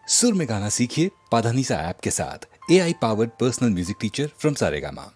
सुर में गाना सीखिए पाधानीसा ऐप के साथ। AI powered personal music teacher from Saregama.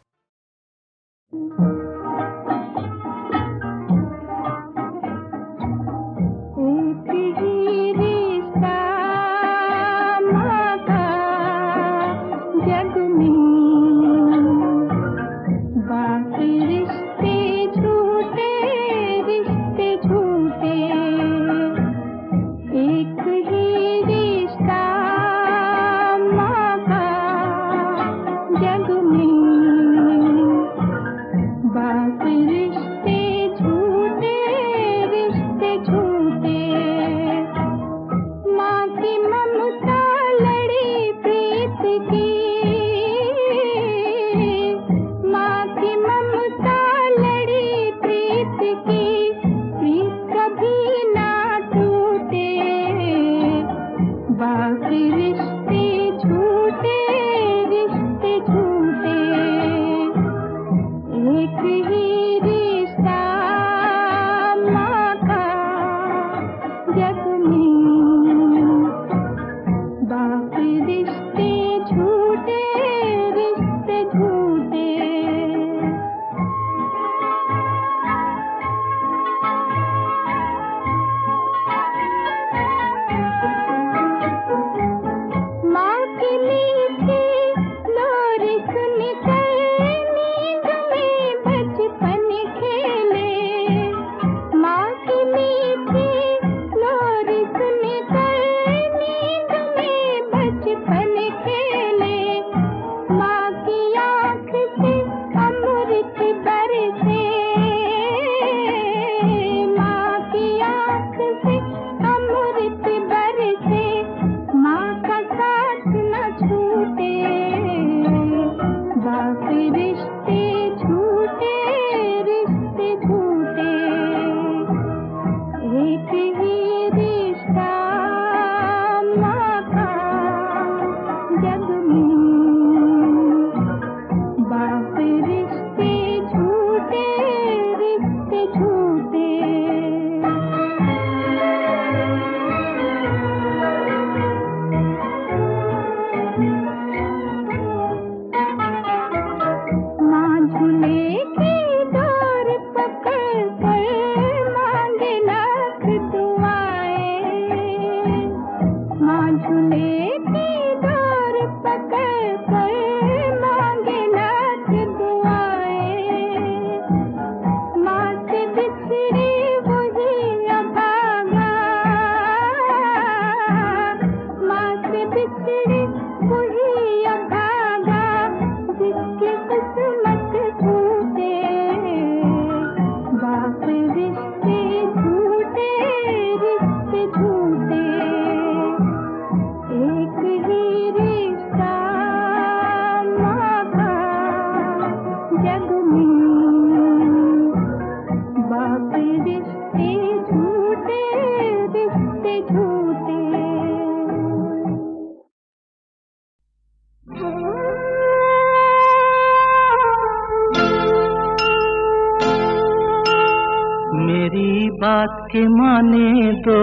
बात के माने दो,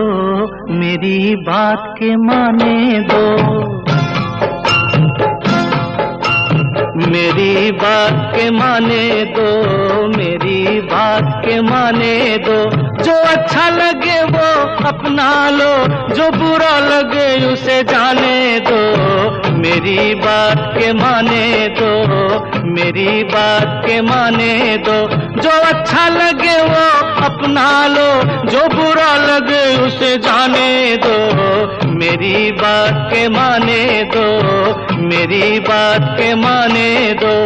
मेरी बात के माने दो, मेरी बात के माने दो, मेरी बात के माने दो। जो अच्छा लगे वो अपना लो, जो बुरा लगे उसे जाने दो। मेरी बात के माने दो, मेरी बात के माने दो। जो अच्छा लगे वो अपना लो, जो बुरा लगे उसे जाने दो। मेरी बात के माने दो, मेरी बात के माने दो।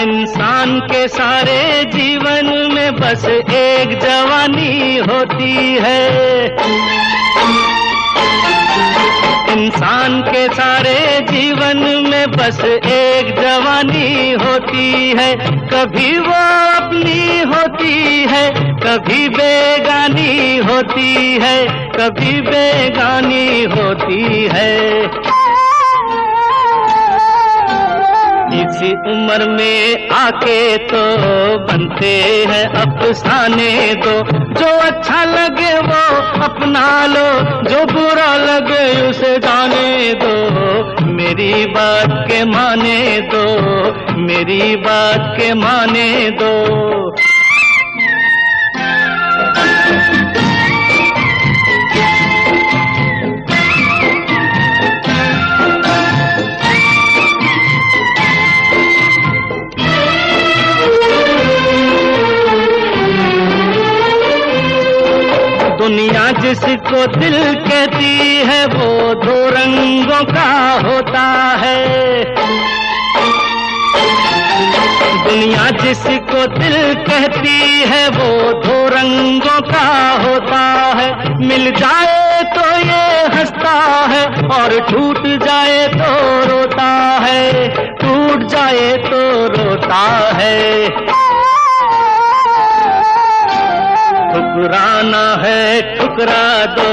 इंसान के सारे जीवन में बस एक जवानी होती है। इंसान के सारे जीवन में बस एक जवानी होती है, कभी वो अपनी होती है, कभी बेगानी होती है, कभी बेगानी होती है। इसी उम्र में आके तो बनते हैं अफसाने दो, जो अच्छा लगे वो अपना लो, जो बुरा लगे उसे जाने दो, मेरी बात के माने दो, मेरी बात के माने दो। दुनिया जिसको दिल कहती है वो दो रंगों का होता है। दुनिया जिसको दिल कहती है वो दो रंगों का होता है। मिल जाए तो ये हंसता है और टूट जाए तो रोता है, टूट जाए तो रोता है। ठुकराना है ठुकरा दो,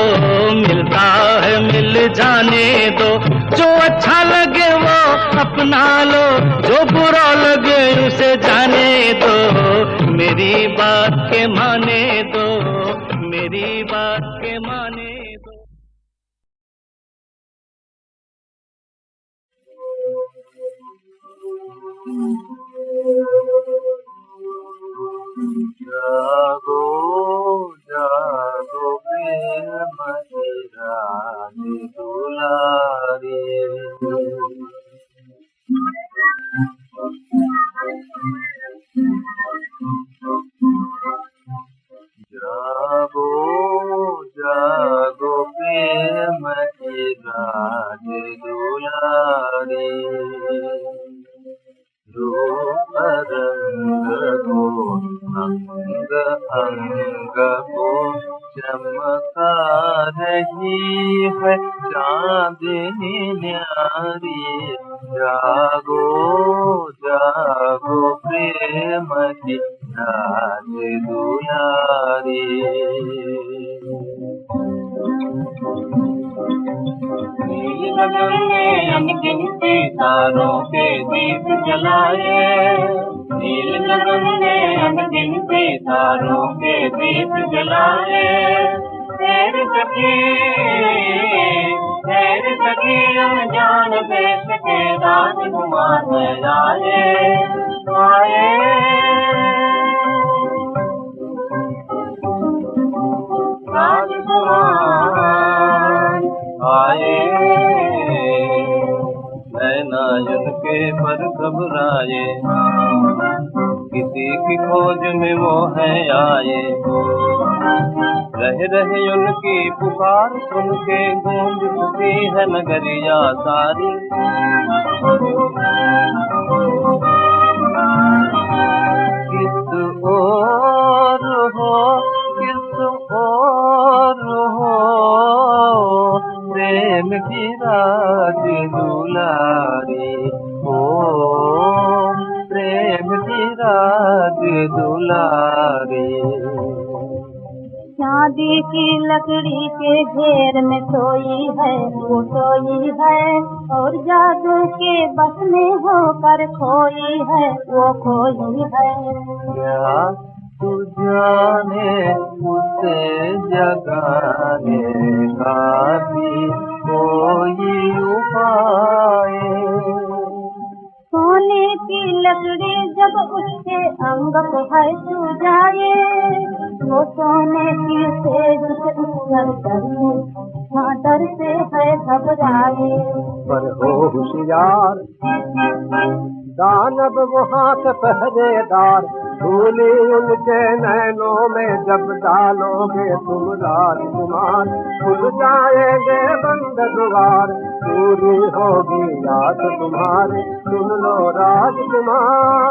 मिलता है मिल जाने दो, जो अच्छा लगे वो अपना लो, जो बुरा लगे उसे जाने दो, मेरी बात के माने दो, मेरी बात के माने दो। जागो जागो प्रेम की रानी दुलारी, जागो जागो प्रेम की रानी दुलारी, रूप रंग को अंग अंग को चमका रही है चांदनी न्यारी, जागो जागो प्रेम की रानी दुलारी। नील गगन में अनगिनती तारों के दीप जलाए, नील गगन में अनगिनती तारों के दीप जलाए, तेरे सखी अनजान देश के राजकुमार में आए, आए राजकुमार आए। नयन के पर घबराए, किसी की खोज में वो है आए, रह रहे उनकी पुकार सुन के गूंज उठी है नगरिया सारी। किस ओर हो किस ओर हो प्रेम की राज दुलारी, ओ प्रेम की राज दुलारी। चांदी की लकड़ी के घेर में सोई है वो सोई है, और जादू के बस में होकर खोई है वो खोई है। क्या तू जाने उसे जगाने का भी कोई उपाय? सोने की लकड़ी जब उसके अंग को है छू जाए, वो सोने की तेज से उछल करके हाँ डर से है घबराए। पर हो होशियार दानव वहाँ के पहरेदार, धूली उनके नैनों में जब डालोगे तुम राजकुमार, खुल जाएंगे बंद द्वार, पूरी होगी याद तुम्हारी, सुन लो राजकुमार।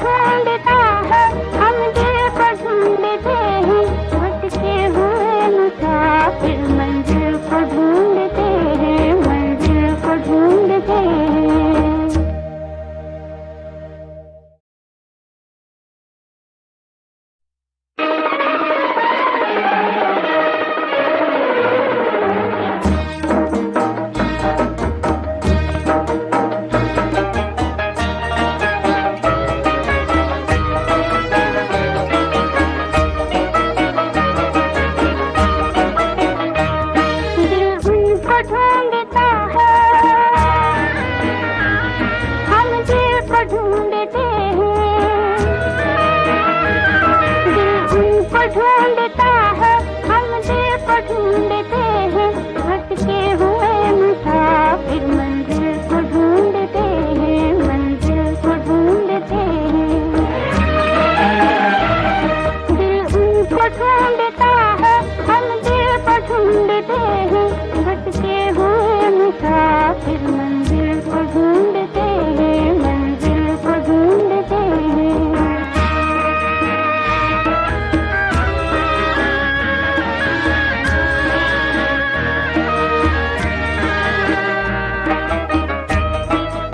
ढूंढता है, हम दिल को ढूंढते हैं, भटके हुए मुसाफिर मंजिल को ढूंढते हैं, मंजिल को ढूंढते हैं। ढूंढता है, हम दिल को ढूंढते हैं, भटके हुए मुसाफिर मंजिल को ढूंढते हैं, मंजिल को ढूंढते हैं। दिल उनको ढूंढता है, हम दिल को ढूंढते हैं,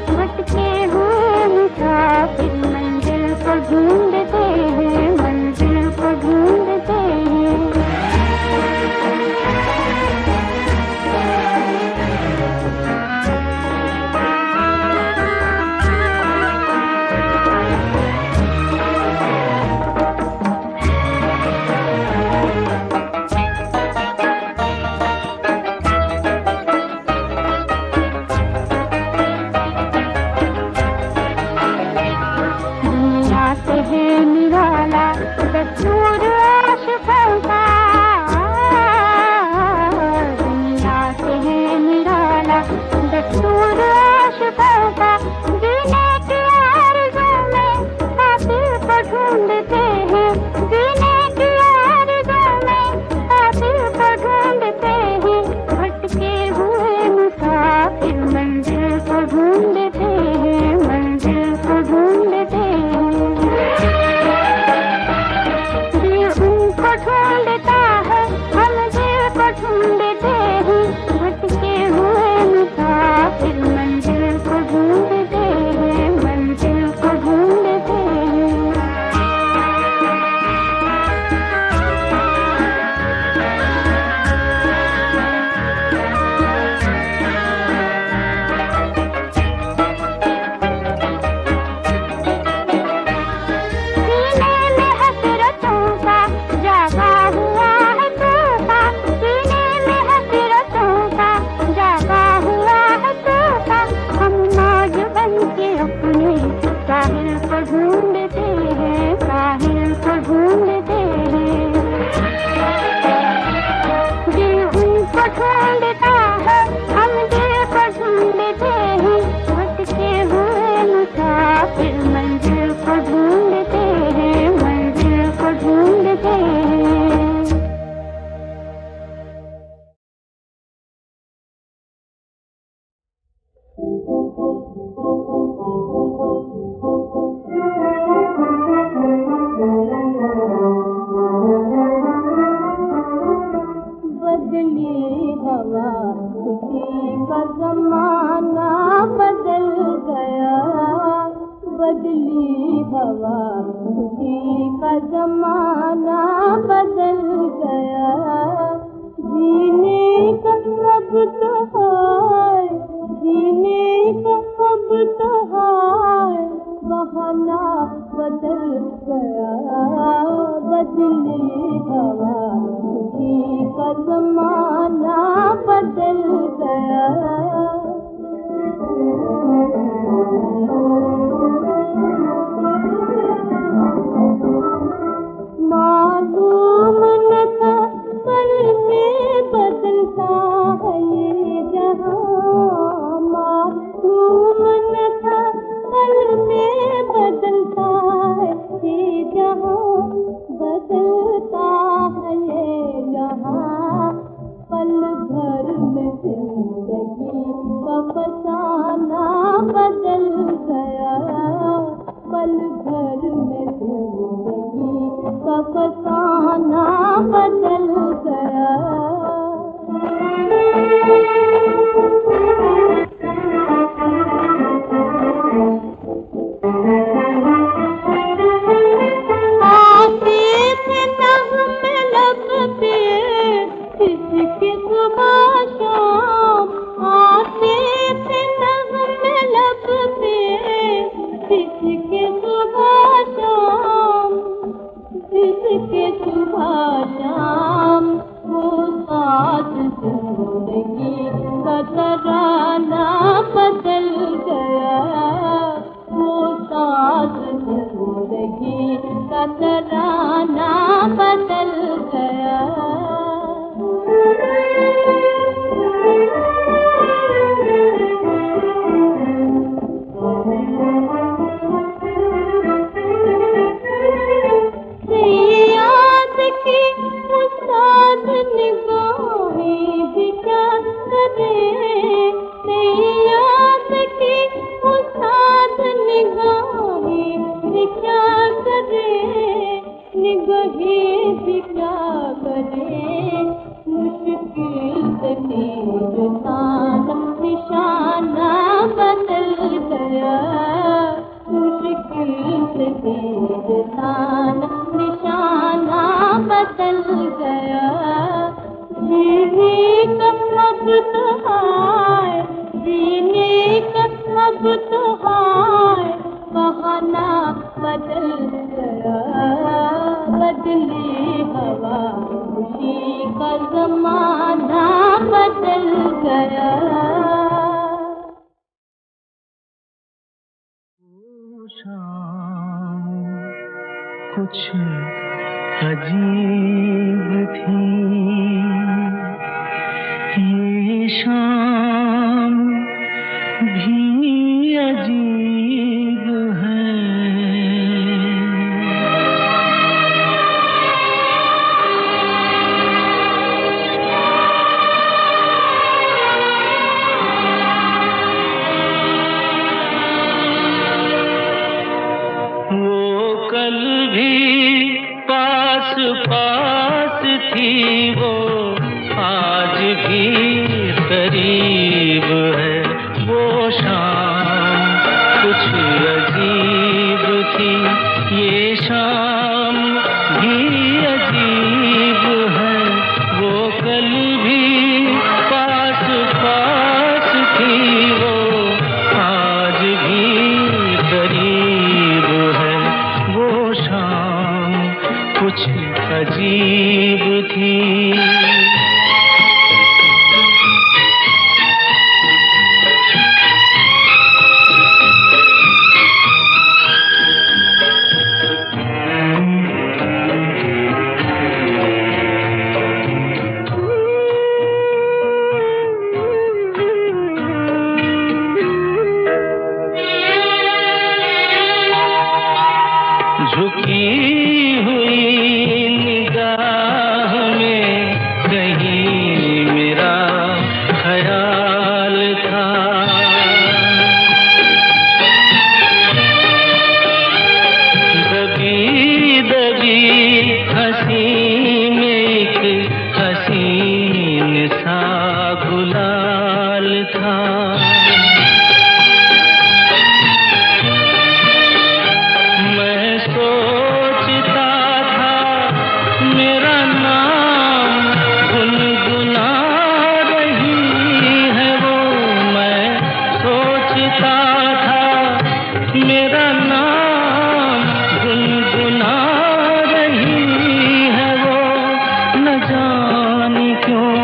भटके हुए मुसाफिर मंजिल को ढूंढते हैं, मंजिल को ढूंढते हैं। फसाना बदल गया। आते थे नग़्मे लब पे किसके सुबह शाम, आते थे नग़्मे लब पे किसके सुबह शाम, किसके सुबह शाम। वो साथ जिंदगी का तराना बदल गया, वो साथ जिंदगी का तराना बदल गया। याद की उस्ताद निगाहें भी क्या करें, याद की उस्ताद निगाहें भी क्या करें, निगाहें भी क्या करें। मुश्किल से निशाना निशाना बदल गया, मुश्किल से निशाना निशाना बदल गया। जीने का अब तो हाय, जीने का अब तो हाय, बहाना बदल गया। बदली हवा खुशी का ज़माना बदल गया। शाम कुछ अजीब थी, ये शाम भी अजीब है। वो कल भी पास पास थी, वो आज भी करीब है। वो शाम कुछ अजीब थी, ये शाम भी अजीब है। वो कल भी पास पास थी, वो आज भी करीब है। वो शाम कुछ अजीब थी। झुकी हुई निगाह में कहीं मेरा ख्याल था। दबी दबी हंसी में एक हसीन सा गुलाल था। मैं सोचता था मेरा नाम गुनगुना रही है वो। मैं सोचता था मेरा नाम गुनगुना रही है वो। न जाने क्यों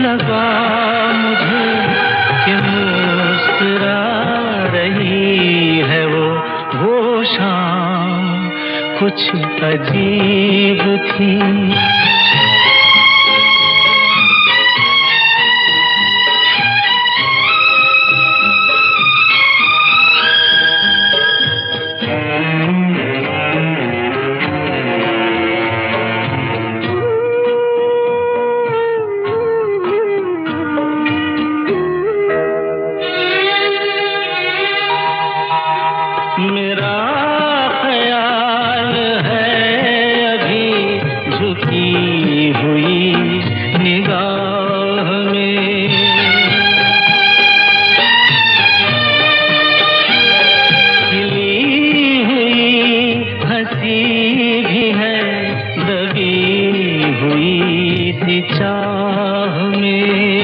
लगा मुझे कि मुस्कुरा रही है वो। वो शाम कुछ अजीब थी। मेरा ख्याल है अभी ऐसी भी है दबी हुई सी चाह में।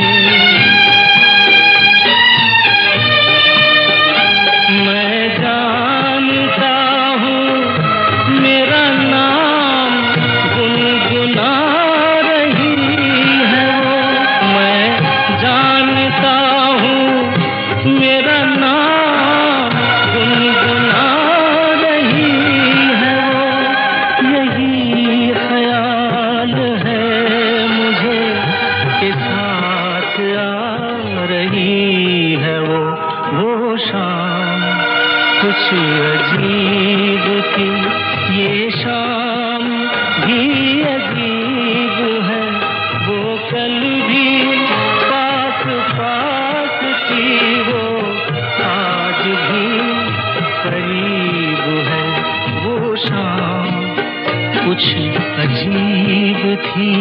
मैं जानता हूँ मेरा नाम गुनगुना रही है वो। मैं जानता हूँ मेरा नाम गुनगुना रही है वो। यही ख्याल है मुझे के साथ आ रही है वो शाम कुछ अजीब थी। ये शाम भी अजीब है, वो कल भी पास पास थी, वो आज भी करीब है। वो शाम कुछ अजीब थी।